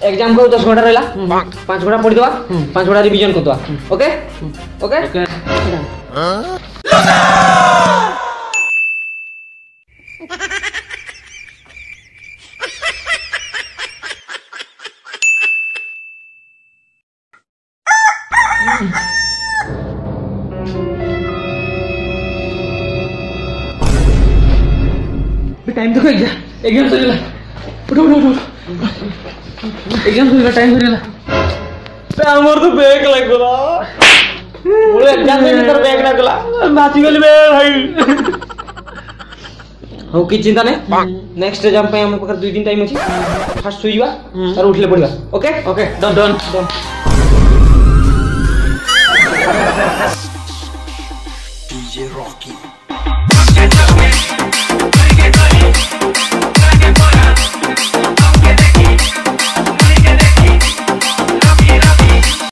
exam को 10 घंटा रहला 5 घंटा पढ़ी दवा 5 घंटा रिवीजन कर दवा ओके ओके ओके टाइम देखो एग्जाम सरीला उठो उठो उठो एग्जाम सरीला टाइम सरीला पे हमर तो बैग लागला मोर एग्जाम में तर बैग लागला नाची गेली बे भाई हो की चिंता नहीं नेक्स्ट एग्जाम पे हम पकर 2 दिन टाइम अछि फास्ट सुइबा और उठले पड़िबा okay okay done done done DJ Rocky